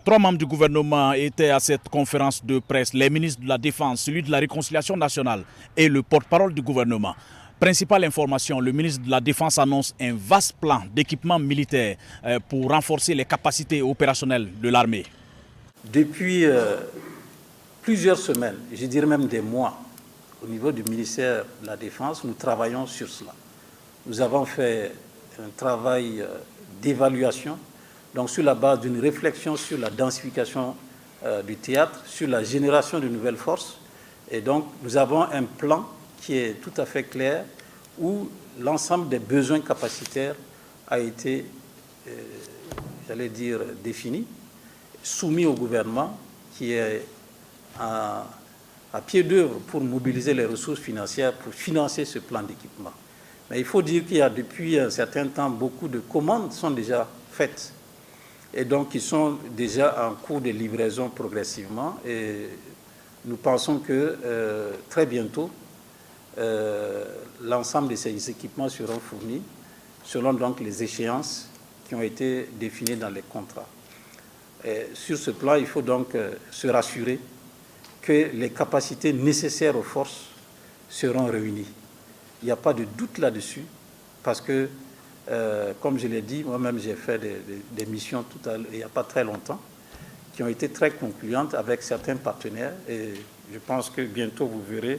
3 membres du gouvernement étaient à cette conférence de presse, les ministres de la Défense, celui de la Réconciliation nationale et le porte-parole du gouvernement. Principale information, le ministre de la Défense annonce un vaste plan d'équipement militaire pour renforcer les capacités opérationnelles de l'armée. Depuis plusieurs semaines, je dirais même des mois, au niveau du ministère de la Défense, nous travaillons sur cela. Nous avons fait un travail d'évaluation, donc sur la base d'une réflexion sur la densification du théâtre, sur la génération de nouvelles forces. Et donc, nous avons un plan qui est tout à fait clair, où l'ensemble des besoins capacitaires a été, j'allais dire, défini, soumis au gouvernement, qui est à pied d'œuvre pour mobiliser les ressources financières pour financer ce plan d'équipement. Mais il faut dire qu'il y a depuis un certain temps, beaucoup de commandes sont déjà faites et donc qui sont déjà en cours de livraison progressivement. Et nous pensons que très bientôt, l'ensemble de ces équipements seront fournis selon donc les échéances qui ont été définies dans les contrats. Et sur ce plan, il faut donc se rassurer que les capacités nécessaires aux forces seront réunies. Il n'y a pas de doute là-dessus, parce que, comme je l'ai dit, moi-même j'ai fait des missions il n'y a pas très longtemps, qui ont été très concluantes avec certains partenaires, et je pense que bientôt vous verrez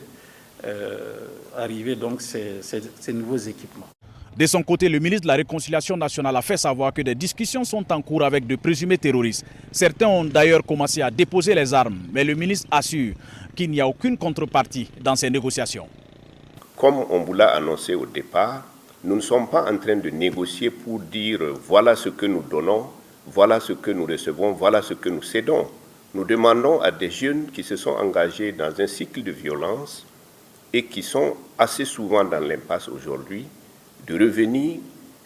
arriver donc ces nouveaux équipements. De son côté, le ministre de la Réconciliation nationale a fait savoir que des discussions sont en cours avec de présumés terroristes. Certains ont d'ailleurs commencé à déposer les armes, mais le ministre assure qu'il n'y a aucune contrepartie dans ces négociations. Comme on vous l'a annoncé au départ, nous ne sommes pas en train de négocier pour dire voilà ce que nous donnons, voilà ce que nous recevons, voilà ce que nous cédons. Nous demandons à des jeunes qui se sont engagés dans un cycle de violence et qui sont assez souvent dans l'impasse aujourd'hui, de revenir,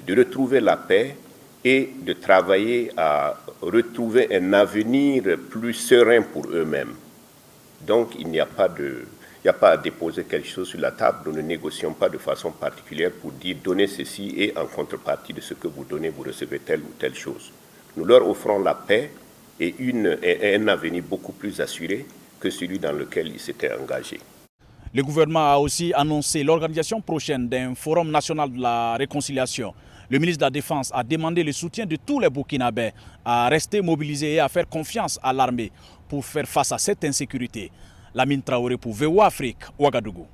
de retrouver la paix et de travailler à retrouver un avenir plus serein pour eux-mêmes. Donc il n'y a pas à déposer quelque chose sur la table. Nous ne négocions pas de façon particulière pour dire donnez ceci et en contrepartie de ce que vous donnez, vous recevez telle ou telle chose. Nous leur offrons la paix et un avenir beaucoup plus assuré que celui dans lequel ils s'étaient engagés. Le gouvernement a aussi annoncé l'organisation prochaine d'un forum national de la réconciliation. Le ministre de la Défense a demandé le soutien de tous les Burkinabés à rester mobilisés et à faire confiance à l'armée pour faire face à cette insécurité. Lamine Traoré pour VOA Afrique, Ouagadougou.